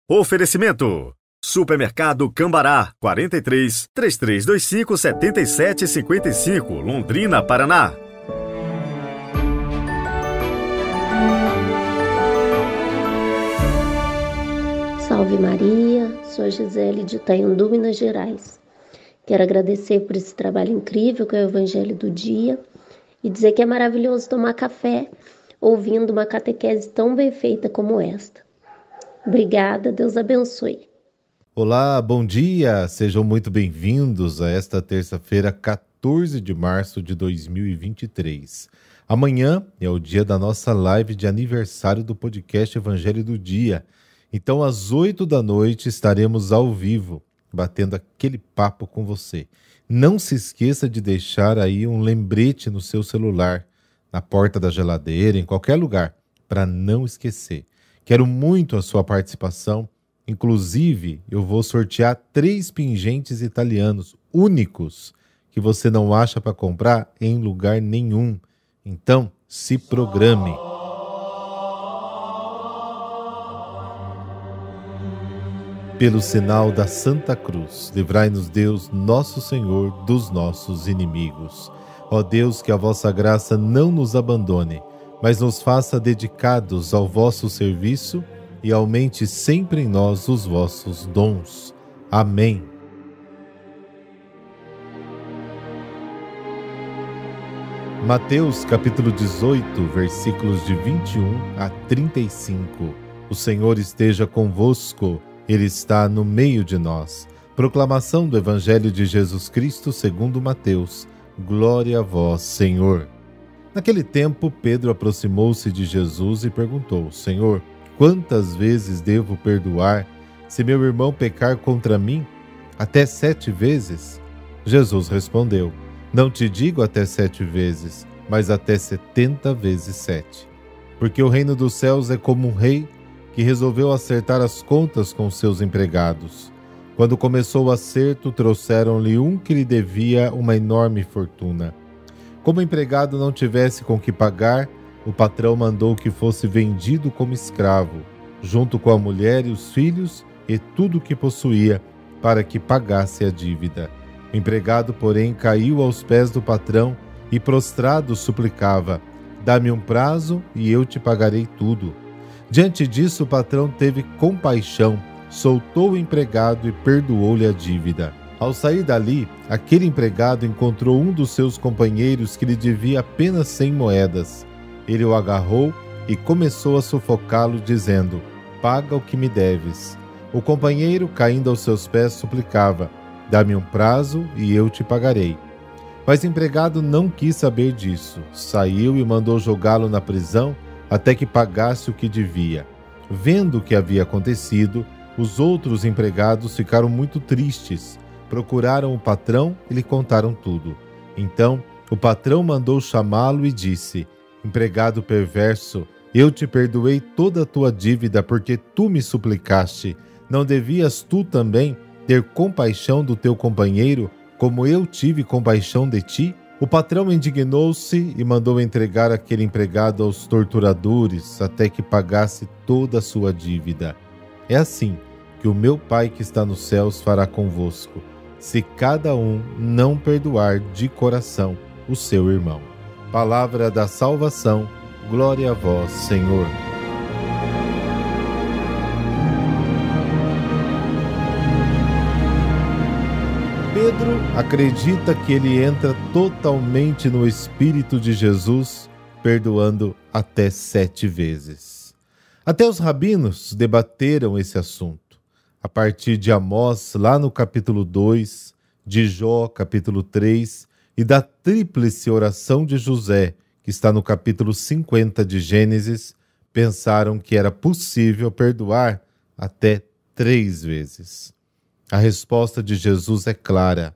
Oferecimento: Supermercado Cambará, 43 3325 7755, Londrina, Paraná. Salve Maria, sou a Gisele de Itaindu, Minas Gerais. Quero agradecer por esse trabalho incrível que é o Evangelho do Dia e dizer que é maravilhoso tomar café ouvindo uma catequese tão bem feita como esta. Obrigada, Deus abençoe. Olá, bom dia, sejam muito bem-vindos a esta terça-feira, 14 de março de 2023. Amanhã é o dia da nossa live de aniversário do podcast Evangelho do Dia. Então, às 8 da noite, estaremos ao vivo, batendo aquele papo com você. Não se esqueça de deixar aí um lembrete no seu celular, na porta da geladeira, em qualquer lugar, para não esquecer. Quero muito a sua participação. Inclusive, eu vou sortear 3 pingentes italianos únicos que você não acha para comprar em lugar nenhum. Então, se programe. Pelo sinal da Santa Cruz, livrai-nos Deus, nosso Senhor, dos nossos inimigos. Ó Deus, que a vossa graça não nos abandone, mas nos faça dedicados ao vosso serviço e aumente sempre em nós os vossos dons. Amém. Mateus capítulo 18, versículos de 21 a 35. O Senhor esteja convosco, Ele está no meio de nós. Proclamação do Evangelho de Jesus Cristo segundo Mateus. Glória a vós, Senhor. Naquele tempo, Pedro aproximou-se de Jesus e perguntou: Senhor, quantas vezes devo perdoar se meu irmão pecar contra mim? Até 7 vezes? Jesus respondeu: Não te digo até 7 vezes, mas até 70 vezes 7. Porque o reino dos céus é como um rei que resolveu acertar as contas com seus empregados. Quando começou o acerto, trouxeram-lhe um que lhe devia uma enorme fortuna. Como o empregado não tivesse com que pagar, o patrão mandou que fosse vendido como escravo, junto com a mulher e os filhos e tudo o que possuía, para que pagasse a dívida. O empregado, porém, caiu aos pés do patrão e, prostrado, suplicava: Dá-me um prazo e eu te pagarei tudo. Diante disso, o patrão teve compaixão, soltou o empregado e perdoou-lhe a dívida. Ao sair dali, aquele empregado encontrou um dos seus companheiros que lhe devia apenas 100 moedas. Ele o agarrou e começou a sufocá-lo, dizendo: Paga o que me deves. O companheiro, caindo aos seus pés, suplicava: Dá-me um prazo e eu te pagarei. Mas o empregado não quis saber disso. Saiu e mandou jogá-lo na prisão até que pagasse o que devia. Vendo o que havia acontecido, os outros empregados ficaram muito tristes. Procuraram o patrão e lhe contaram tudo. Então, o patrão mandou chamá-lo e disse: Empregado perverso, eu te perdoei toda a tua dívida porque tu me suplicaste. Não devias tu também ter compaixão do teu companheiro, como eu tive compaixão de ti? O patrão indignou-se e mandou entregar aquele empregado aos torturadores até que pagasse toda a sua dívida. É assim que o meu Pai que está nos céus fará convosco, se cada um não perdoar de coração o seu irmão. Palavra da salvação, glória a vós, Senhor. Pedro acredita que ele entra totalmente no Espírito de Jesus, perdoando até 7 vezes. Até os rabinos debateram esse assunto. A partir de Amós, lá no capítulo 2, de Jó, capítulo 3, e da tríplice oração de José, que está no capítulo 50 de Gênesis, pensaram que era possível perdoar até 3 vezes. A resposta de Jesus é clara.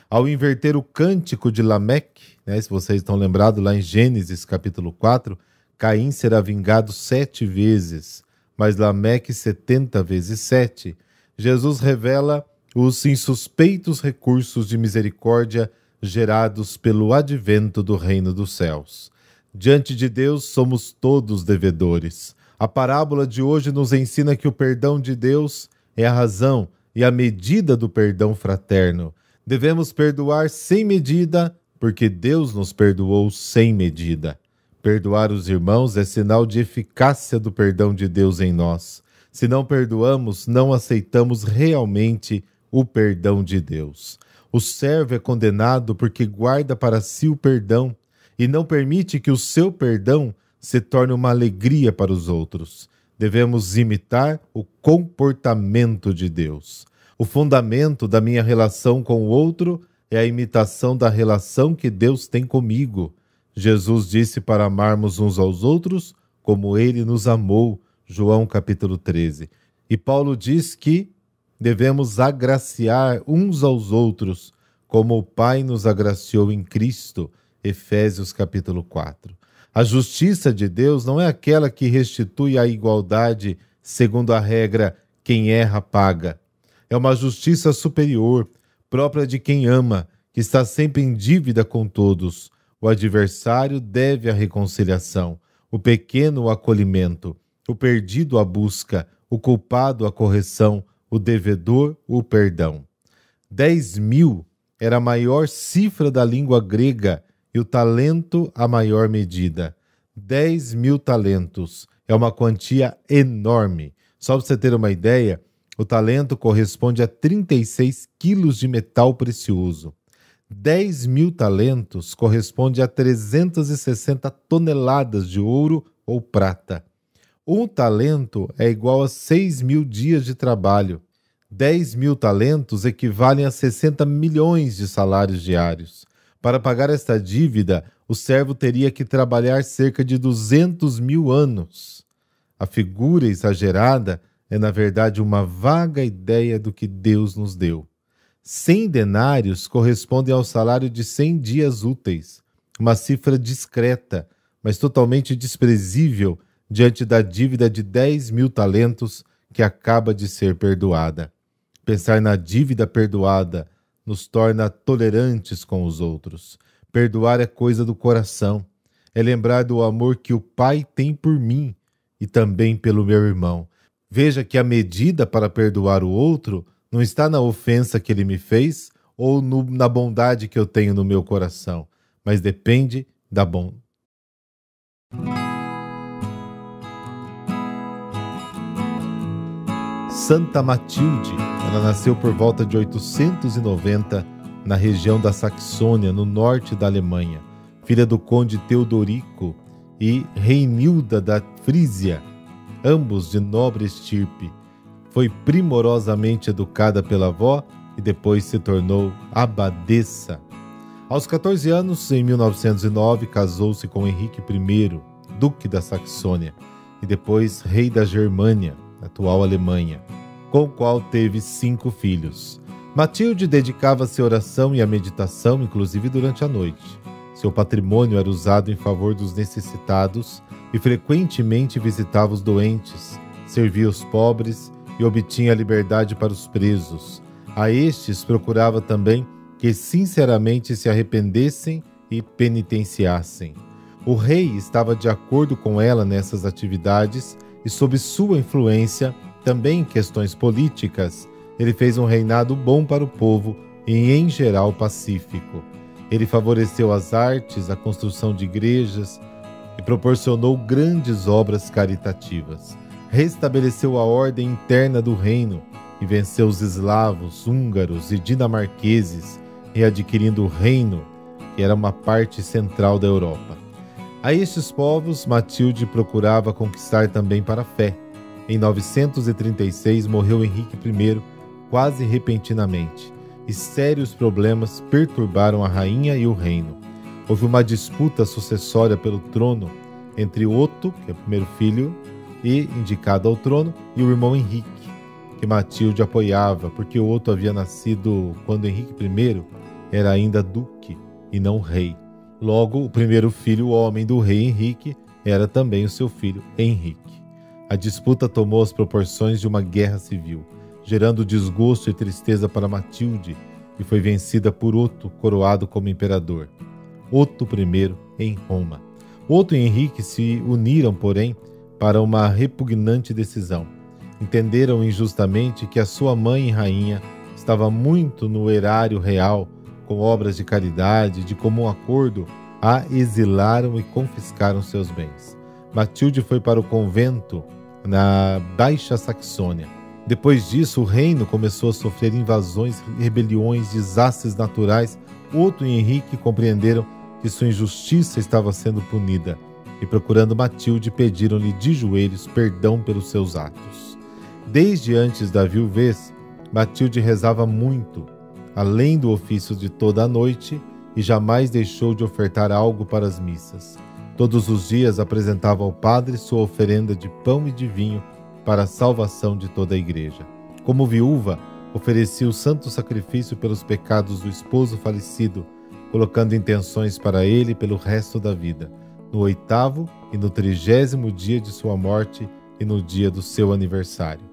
Ao inverter o cântico de Lameque, se vocês estão lembrados lá em Gênesis capítulo 4, Caim será vingado 7 vezes, mas Lameque 70 vezes 7. Jesus revela os insuspeitos recursos de misericórdia gerados pelo advento do reino dos céus. Diante de Deus somos todos devedores. A parábola de hoje nos ensina que o perdão de Deus é a razão e a medida do perdão fraterno. Devemos perdoar sem medida, porque Deus nos perdoou sem medida. Perdoar os irmãos é sinal de eficácia do perdão de Deus em nós. Se não perdoamos, não aceitamos realmente o perdão de Deus. O servo é condenado porque guarda para si o perdão e não permite que o seu perdão se torne uma alegria para os outros. Devemos imitar o comportamento de Deus. O fundamento da minha relação com o outro é a imitação da relação que Deus tem comigo. Jesus disse para amarmos uns aos outros como Ele nos amou, João capítulo 13. E Paulo diz que devemos agraciar uns aos outros como o Pai nos agraciou em Cristo, Efésios capítulo 4. A justiça de Deus não é aquela que restitui a igualdade segundo a regra quem erra paga. É uma justiça superior, própria de quem ama, que está sempre em dívida com todos. O adversário deve a reconciliação, o pequeno o acolhimento, o perdido a busca, o culpado a correção, o devedor o perdão. 10.000 era a maior cifra da língua grega e o talento a maior medida. 10.000 talentos é uma quantia enorme. Só para você ter uma ideia, o talento corresponde a 36 quilos de metal precioso. 10.000 talentos corresponde a 360 toneladas de ouro ou prata. Um talento é igual a 6.000 dias de trabalho. 10.000 talentos equivalem a 60 milhões de salários diários. Para pagar esta dívida, o servo teria que trabalhar cerca de 200.000 anos. A figura exagerada é, na verdade, uma vaga ideia do que Deus nos deu. 100 denários correspondem ao salário de 100 dias úteis, uma cifra discreta, mas totalmente desprezível diante da dívida de 10.000 talentos que acaba de ser perdoada. Pensar na dívida perdoada nos torna tolerantes com os outros. Perdoar é coisa do coração, é lembrar do amor que o Pai tem por mim e também pelo meu irmão. Veja que a medida para perdoar o outro não está na ofensa que ele me fez ou na bondade que eu tenho no meu coração, mas depende da bondade. Santa Matilde, ela nasceu por volta de 890 na região da Saxônia, no norte da Alemanha, filha do conde Teodorico e Reinilda da Frísia, ambos de nobre estirpe. Foi primorosamente educada pela avó e depois se tornou abadesa. Aos 14 anos, em 1909, casou-se com Henrique I, duque da Saxônia, e depois rei da Germânia, atual Alemanha, com o qual teve 5 filhos. Matilde dedicava-se à oração e à meditação, inclusive durante a noite. Seu patrimônio era usado em favor dos necessitados e frequentemente visitava os doentes, servia os pobres e obtinha liberdade para os presos. A estes procurava também que sinceramente se arrependessem e penitenciassem. O rei estava de acordo com ela nessas atividades e, sob sua influência, também em questões políticas, ele fez um reinado bom para o povo e, em geral, pacífico. Ele favoreceu as artes, a construção de igrejas e proporcionou grandes obras caritativas. Restabeleceu a ordem interna do reino e venceu os eslavos, húngaros e dinamarqueses, readquirindo o reino, que era uma parte central da Europa. A estes povos, Matilde procurava conquistar também para a fé. Em 936 morreu Henrique I, quase repentinamente, e sérios problemas perturbaram a rainha e o reino. Houve uma disputa sucessória pelo trono entre Otto, que é o primeiro filho, e indicado ao trono, e o irmão Henrique, que Matilde apoiava, porque Otto havia nascido quando Henrique I era ainda duque e não rei. Logo, o primeiro filho, o homem do rei Henrique, era também o seu filho Henrique. A disputa tomou as proporções de uma guerra civil, gerando desgosto e tristeza para Matilde, e foi vencida por Otto, coroado como imperador. Otto I em Roma. Otto e Henrique se uniram, porém, para uma repugnante decisão. Entenderam injustamente que a sua mãe e rainha estava muito no erário real, com obras de caridade, de comum acordo, a exilaram e confiscaram seus bens. Matilde foi para o convento na Baixa Saxônia. Depois disso, o reino começou a sofrer invasões, rebeliões, desastres naturais. Otto e Henrique compreenderam que sua injustiça estava sendo punida e, procurando Matilde, pediram-lhe de joelhos perdão pelos seus atos. Desde antes da viuvez, Matilde rezava muito, além do ofício de toda a noite, e jamais deixou de ofertar algo para as missas. Todos os dias apresentava ao padre sua oferenda de pão e de vinho para a salvação de toda a igreja. Como viúva, oferecia o santo sacrifício pelos pecados do esposo falecido, colocando intenções para ele pelo resto da vida, no 8º e no 30º dia de sua morte e no dia do seu aniversário.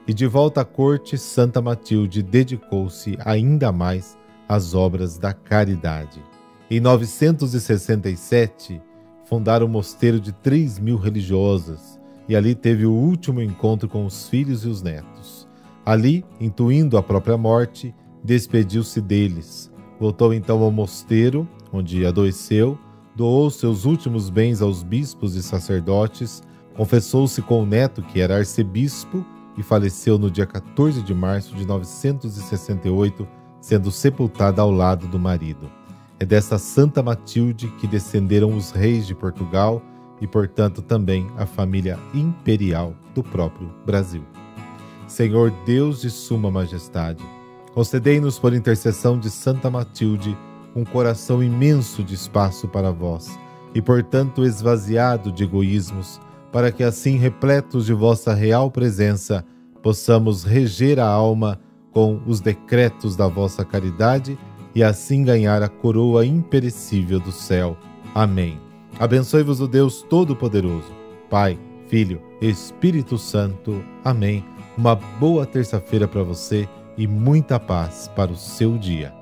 E de volta à corte, Santa Matilde dedicou-se ainda mais às obras da caridade. Em 967, fundaram um mosteiro de 3.000 religiosas e ali teve o último encontro com os filhos e os netos. Ali, intuindo a própria morte, despediu-se deles. Voltou então ao mosteiro, onde adoeceu, doou seus últimos bens aos bispos e sacerdotes, confessou-se com o neto, que era arcebispo, e faleceu no dia 14 de março de 968, sendo sepultada ao lado do marido. É dessa Santa Matilde que descenderam os reis de Portugal e, portanto, também a família imperial do próprio Brasil. Senhor Deus de suma majestade, concedei-nos por intercessão de Santa Matilde um coração imenso de espaço para vós e, portanto, esvaziado de egoísmos, para que assim, repletos de vossa real presença, possamos reger a alma com os decretos da vossa caridade e assim ganhar a coroa imperecível do céu. Amém. Abençoe-vos o Deus Todo-Poderoso, Pai, Filho, Espírito Santo. Amém. Uma boa terça-feira para você e muita paz para o seu dia.